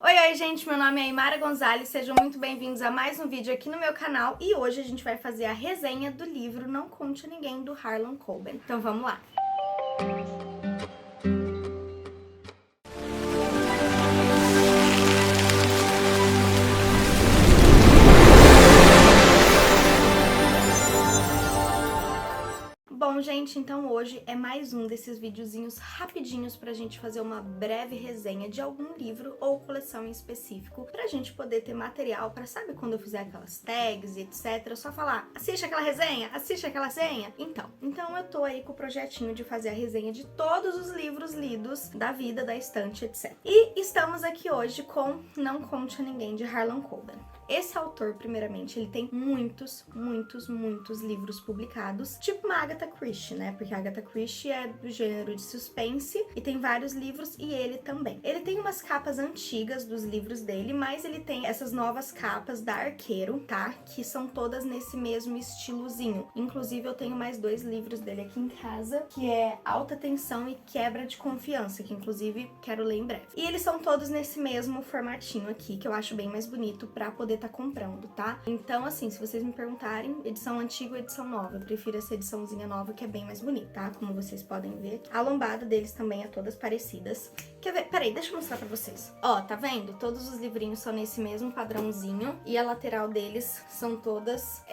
Oi, gente, meu nome é Aymara Gonzalez, sejam muito bem-vindos a mais um vídeo aqui no meu canal e hoje a gente vai fazer a resenha do livro Não Conte a Ninguém, do Harlan Coben. Então vamos lá! Bom, gente, então hoje é mais um desses videozinhos rapidinhos pra gente fazer uma breve resenha de algum livro ou coleção em específico, pra gente poder ter material pra, sabe, quando eu fizer aquelas tags e etc, só falar, assiste aquela resenha, assiste aquela resenha. Então eu tô aí com o projetinho de fazer a resenha de todos os livros lidos da vida, da estante, etc. E estamos aqui hoje com Não Conte a Ninguém, de Harlan Coben. Esse autor, primeiramente, ele tem muitos livros publicados, tipo uma Agatha Christie, né? Porque a Agatha Christie é do gênero de suspense e tem vários livros, e ele também. Ele tem umas capas antigas dos livros dele, mas ele tem essas novas capas da Arqueiro, tá? Que são todas nesse mesmo estilozinho. Inclusive, eu tenho mais dois livros dele aqui em casa, que é Alta Tensão e Quebra de Confiança, que inclusive quero ler em breve. E eles são todos nesse mesmo formatinho aqui, que eu acho bem mais bonito pra poder tá comprando, tá? Então, assim, se vocês me perguntarem, edição antiga ou edição nova, eu prefiro essa ediçãozinha nova, que é bem mais bonita, tá? Como vocês podem ver. A lombada deles também é todas parecidas. Quer ver? Peraí, deixa eu mostrar pra vocês. Ó, tá vendo? Todos os livrinhos são nesse mesmo padrãozinho, e a lateral deles são todas...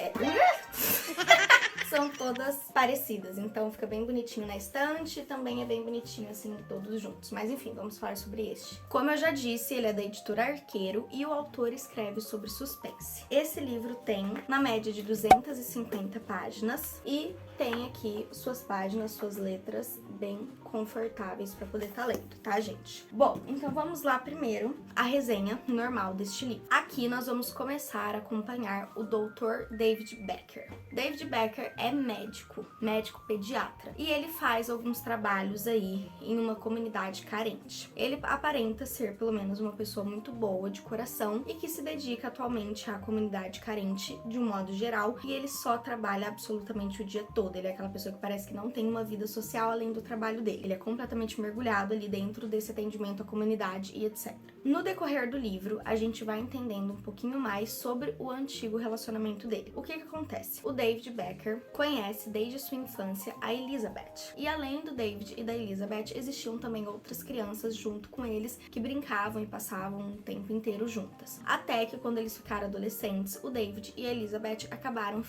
são todas parecidas, então fica bem bonitinho na estante, também é bem bonitinho assim, todos juntos. Mas enfim, vamos falar sobre este. Como eu já disse, ele é da editora Arqueiro e o autor escreve sobre suspense. Esse livro tem, na média, de 250 páginas e tem aqui suas páginas, suas letras bem confortáveis para poder estar lendo, tá, gente? Bom, então vamos lá primeiro a resenha normal deste livro. Aqui nós vamos começar a acompanhar o Dr. David Becker. David Becker é médico pediatra, e ele faz alguns trabalhos aí em uma comunidade carente. Ele aparenta ser pelo menos uma pessoa muito boa de coração e que se dedica atualmente à comunidade carente de um modo geral, e ele só trabalha absolutamente o dia todo. Ele é aquela pessoa que parece que não tem uma vida social além do trabalho dele. Ele é completamente mergulhado ali dentro desse atendimento à comunidade e etc. No decorrer do livro, a gente vai entendendo um pouquinho mais sobre o antigo relacionamento dele. O que acontece? O David Becker conhece desde sua infância a Elizabeth. E além do David e da Elizabeth, existiam também outras crianças junto com eles que brincavam e passavam o tempo inteiro juntas. Até que quando eles ficaram adolescentes, o David e a Elizabeth acabaram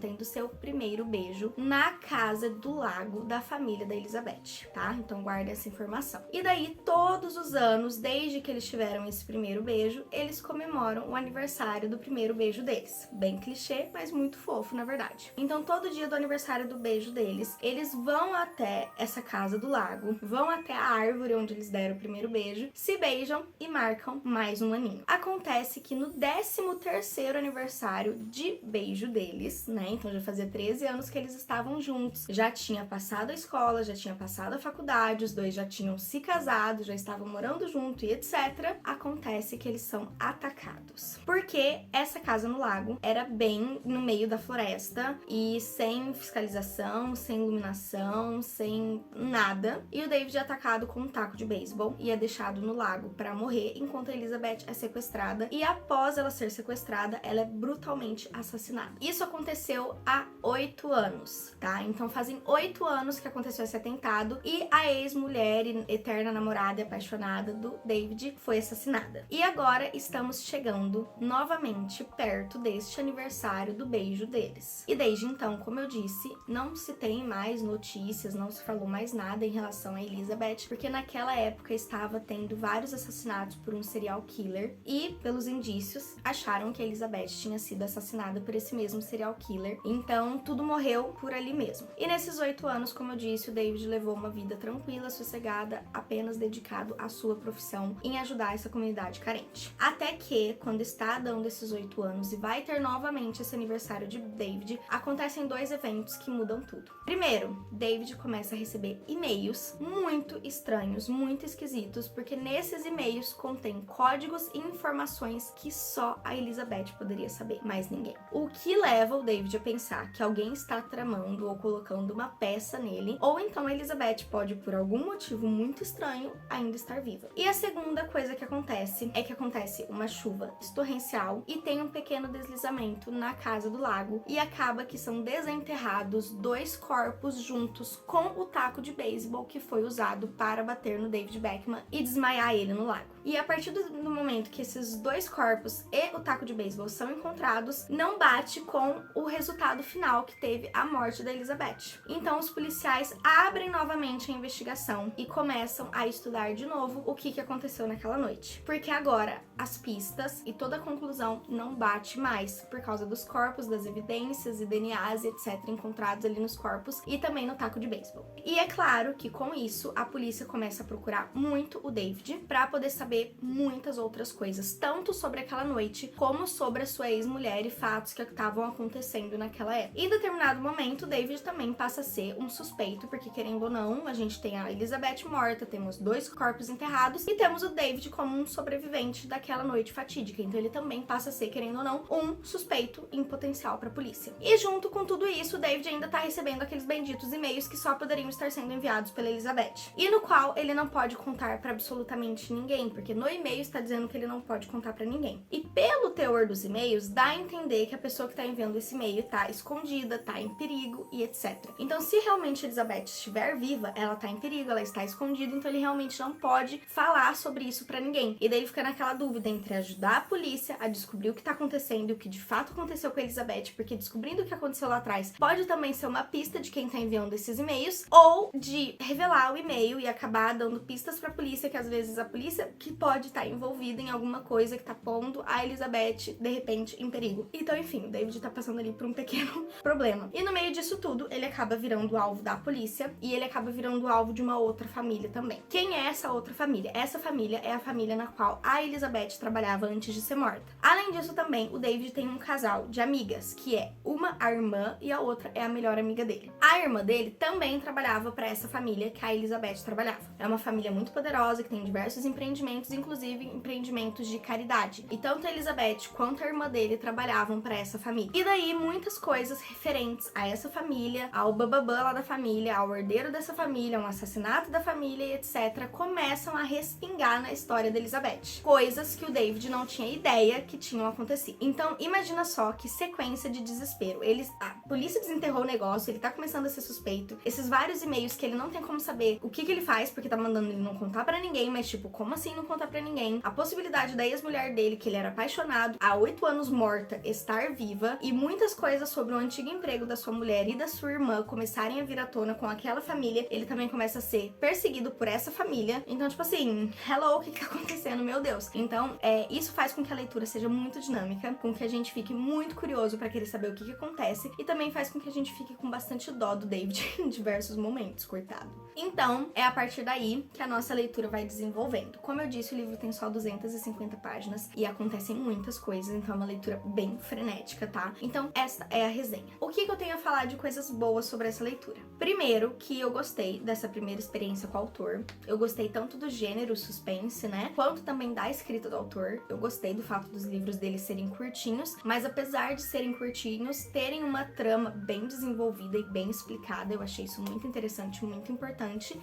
tendo seu primeiro beijo na casa do lago da família da Elizabeth, tá? Então guarda essa informação. E daí, todos os anos, desde que eles tiveram esse primeiro beijo, eles comemoram o aniversário do primeiro beijo deles. Bem clichê, mas muito fofo, na verdade. Então, todo dia do aniversário do beijo deles, eles vão até essa casa do lago, vão até a árvore onde eles deram o primeiro beijo, se beijam e marcam mais um aninho. Acontece que no 13º aniversário de beijo deles, né, então já fazia 13 anos que eles estavam juntos, já tinha passado a escola, já tinha passado a faculdade, os dois já tinham se casado, já estavam morando junto e etc. Acontece que eles são atacados. Porque essa casa no lago era bem no meio da floresta e sem fiscalização, sem iluminação, sem nada. E o David é atacado com um taco de beisebol e é deixado no lago para morrer, enquanto a Elizabeth é sequestrada, e após ela ser sequestrada, ela é brutalmente assassinada. Isso aconteceu há 8 anos, tá? Então fazem 8 anos que aconteceu esse atentado e a ex-mulher e eterna namorada e apaixonada do David foi assassinada. E agora estamos chegando novamente perto deste aniversário do beijo deles. E desde então, como eu disse, não se tem mais notícias, não se falou mais nada em relação a Elizabeth, porque naquela época estava tendo vários assassinatos por um serial killer e, pelos indícios, acharam que a Elizabeth tinha sido assassinada por esse mesmo serial killer. Então, tudo morreu por ali mesmo. E nesses 8 anos, como eu disse, o David levou uma vida tranquila, sossegada, apenas dedicado à sua profissão em ajudar essa comunidade carente. Até que, quando está dando esses 8 anos e vai ter novamente esse aniversário de David, acontecem 2 eventos que mudam tudo. Primeiro, David começa a receber e-mails muito estranhos, muito esquisitos, porque nesses e-mails contém códigos e informações que só a Elizabeth poderia saber, mais ninguém. O que leva o David a pensar que alguém está tramando ou colocando uma peça nele, ou então a Elizabeth pode, por algum motivo muito estranho, ainda estar viva. E a segunda segunda coisa que acontece é que acontece uma chuva torrencial e tem um pequeno deslizamento na casa do lago e acaba que são desenterrados 2 corpos juntos com o taco de beisebol que foi usado para bater no David Beckham e desmaiar ele no lago. E a partir do momento que esses 2 corpos e o taco de beisebol são encontrados, não bate com o resultado final que teve a morte da Elizabeth. Então os policiais abrem novamente a investigação e começam a estudar de novo o que aconteceu naquela noite. Porque agora as pistas e toda a conclusão não bate mais por causa dos corpos, das evidências e DNAs, etc, encontrados ali nos corpos e também no taco de beisebol. E é claro que com isso a polícia começa a procurar muito o David para poder saber muitas outras coisas, tanto sobre aquela noite como sobre a sua ex-mulher e fatos que estavam acontecendo naquela época. Em determinado momento, o David também passa a ser um suspeito, porque querendo ou não, a gente tem a Elizabeth morta, temos 2 corpos enterrados e temos o David como um sobrevivente daquela noite fatídica. Então ele também passa a ser, querendo ou não, um suspeito em potencial para a polícia. E junto com tudo isso, o David ainda tá recebendo aqueles benditos e-mails que só poderiam estar sendo enviados pela Elizabeth. E no qual ele não pode contar para absolutamente ninguém, porque no e-mail está dizendo que ele não pode contar para ninguém. E pelo teor dos e-mails, dá a entender que a pessoa que tá enviando esse e-mail tá escondida, tá em perigo e etc. Então, se realmente Elizabeth estiver viva, ela tá em perigo, ela está escondida, então ele realmente não pode falar sobre isso para ninguém. E daí ele fica naquela dúvida entre ajudar a polícia a descobrir o que tá acontecendo e o que de fato aconteceu com a Elizabeth, porque descobrindo o que aconteceu lá atrás pode também ser uma pista de quem tá enviando esses e-mails, ou de revelar o e-mail e acabar dando pistas pra polícia, que às vezes a polícia que pode estar envolvida em alguma coisa que tá pondo a Elizabeth, de repente, em perigo. Então, enfim, o David tá passando ali por um pequeno problema. E no meio disso tudo, ele acaba virando alvo da polícia e ele acaba virando alvo de uma outra família também. Quem é essa outra família? Essa família é a família na qual a Elizabeth trabalhava antes de ser morta. Além disso, também, o David tem um casal de amigas, que é uma a irmã e a outra é a melhor amiga dele. A irmã dele também trabalhava para essa família que a Elizabeth trabalhava. É uma família muito poderosa, que tem diversos empreendimentos, inclusive empreendimentos de caridade. E tanto a Elizabeth quanto a irmã dele trabalhavam para essa família. E daí, muitas coisas referentes a essa família, ao bababã lá da família, ao herdeiro dessa família, ao assassinato da família e etc., começam a respingar na história da Elizabeth. Coisas que o David não tinha ideia que tinham acontecido. Então, imagina só que sequência de desespero. A polícia desenterrou o negócio, ele tá começando a ser suspeito. Esses vários e-mails que ele não tem como saber o que ele faz, porque tá mandando ele não contar pra ninguém, mas tipo, como assim não contar pra ninguém? A possibilidade da ex-mulher dele, que ele era apaixonado, há 8 anos morta, estar viva, e muitas coisas sobre o antigo emprego da sua mulher e da sua irmã começarem a vir à tona com aquela família. Ele também começa a ser perseguido por essa família. Então, tipo assim, hello, o que tá acontecendo? Meu Deus. Então, isso faz com que a leitura seja muito dinâmica, com que a gente fique muito curioso pra querer saber o que acontece, e também faz com que a gente fique com bastante dó do David em diversos momentos, coitado. Então, é a partir daí que a nossa leitura vai desenvolvendo. Como eu disse, o livro tem só 250 páginas e acontecem muitas coisas, então é uma leitura bem frenética, tá? Então, essa é a resenha. O que eu tenho a falar de coisas boas sobre essa leitura? Primeiro, que eu gostei dessa primeira experiência com o autor. Eu gostei tanto do gênero suspense, né? Quanto também da escrita do autor. Eu gostei do fato dos livros dele serem curtinhos, mas apesar de serem curtinhos, terem uma trama bem desenvolvida e bem explicada. Eu achei isso muito interessante, muito importante.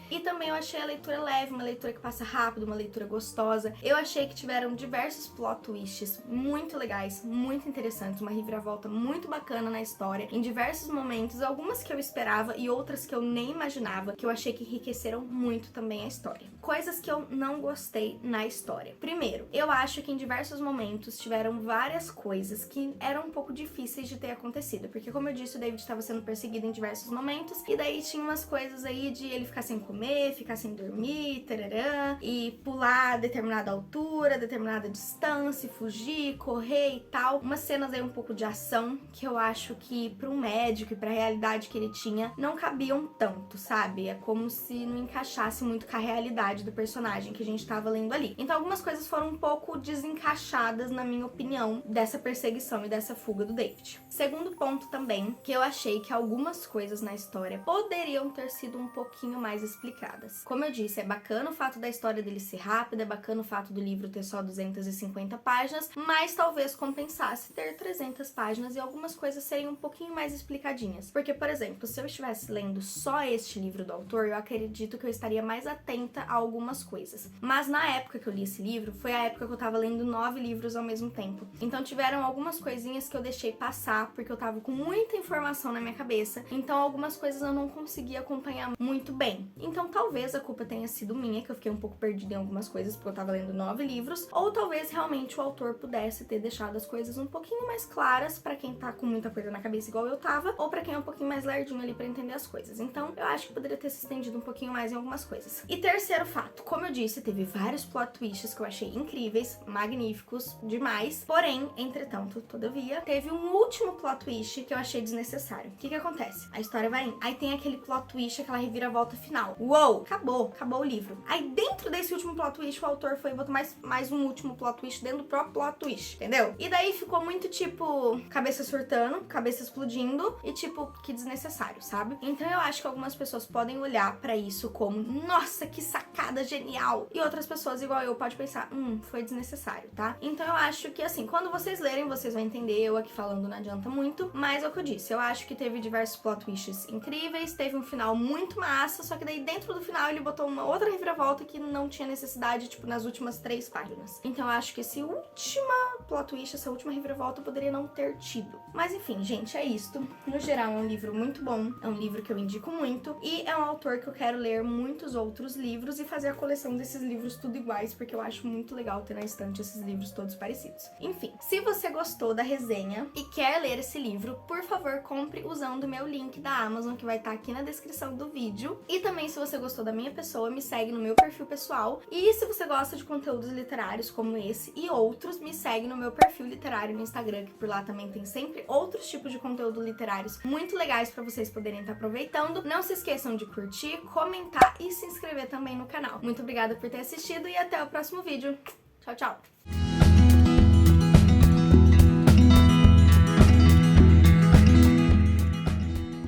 E também eu achei a leitura leve, uma leitura que passa rápido, uma leitura gostosa. Eu achei que tiveram diversos plot twists muito legais, muito interessantes, uma reviravolta muito bacana na história, em diversos momentos, algumas que eu esperava e outras que eu nem imaginava, que eu achei que enriqueceram muito também a história. Coisas que eu não gostei na história. Primeiro, eu acho que em diversos momentos tiveram várias coisas que eram um pouco difíceis de ter acontecido, porque como eu disse, o David estava sendo perseguido em diversos momentos, e daí tinha umas coisas aí de ele ficar sem comer, ficar sem dormir, tararã, e pular a determinada altura, determinada distância, fugir, correr e tal. Umas cenas aí um pouco de ação que eu acho que para um médico e para a realidade que ele tinha não cabiam tanto, sabe? É como se não encaixasse muito com a realidade do personagem que a gente tava lendo ali. Então algumas coisas foram um pouco desencaixadas, na minha opinião, dessa perseguição e dessa fuga do David. Segundo ponto também, que eu achei que algumas coisas na história poderiam ter sido um pouquinho mais explicadas. Como eu disse, é bacana o fato da história dele ser rápida, é bacana o fato do livro livro ter só 250 páginas, mas talvez compensasse ter 300 páginas e algumas coisas serem um pouquinho mais explicadinhas. Porque, por exemplo, se eu estivesse lendo só este livro do autor, eu acredito que eu estaria mais atenta a algumas coisas. Mas na época que eu li esse livro, foi a época que eu tava lendo 9 livros ao mesmo tempo. Então tiveram algumas coisinhas que eu deixei passar, porque eu tava com muita informação na minha cabeça, então algumas coisas eu não consegui acompanhar muito bem. Então talvez a culpa tenha sido minha, que eu fiquei um pouco perdida em algumas coisas, porque eu tava lendo 9 livros, ou talvez realmente o autor pudesse ter deixado as coisas um pouquinho mais claras pra quem tá com muita coisa na cabeça igual eu tava, ou pra quem é um pouquinho mais lerdinho ali pra entender as coisas. Então eu acho que poderia ter se estendido um pouquinho mais em algumas coisas. E terceiro fato, como eu disse, teve vários plot twists que eu achei incríveis, magníficos, demais, porém, entretanto, todavia, teve um último plot twist que eu achei desnecessário. O que acontece? A história vai indo, aí tem aquele plot twist, aquela reviravolta final. Uou! Acabou o livro. Aí dentro desse último plot twist, o autor foi e botou mais um último plot twist dentro do próprio plot twist, entendeu? E daí ficou muito tipo, cabeça surtando, cabeça explodindo e tipo, que desnecessário, sabe? Então eu acho que algumas pessoas podem olhar pra isso como, nossa, que sacada genial! E outras pessoas, igual eu, pode pensar, foi desnecessário, tá? Então eu acho que assim, quando vocês lerem, vocês vão entender, eu aqui falando não adianta muito, mas é o que eu disse, eu acho que teve diversos plot twists incríveis, teve um final muito massa, só que daí dentro do final ele botou uma outra reviravolta que não tinha necessidade, tipo, nas últimas 3 páginas. Então eu acho que esse última plot twist, essa última reviravolta poderia não ter tido. Mas enfim, gente, é isto. No geral, é um livro muito bom, é um livro que eu indico muito, e é um autor que eu quero ler muitos outros livros e fazer a coleção desses livros tudo iguais, porque eu acho muito legal ter na estante esses livros todos parecidos. Enfim, se você gostou da resenha e quer ler esse livro, por favor, compre usando o meu link da Amazon, que vai estar aqui na descrição do vídeo. E também, se você gostou da minha pessoa, me segue no meu perfil pessoal. E se você gosta de conteúdos literários como esse e outros, me segue no meu perfil literário no Instagram, que por lá também tem sempre outros tipos de conteúdo literários muito legais para vocês poderem estar aproveitando. Não se esqueçam de curtir, comentar e se inscrever também no canal. Muito obrigada por ter assistido e até o próximo vídeo. Tchau, tchau!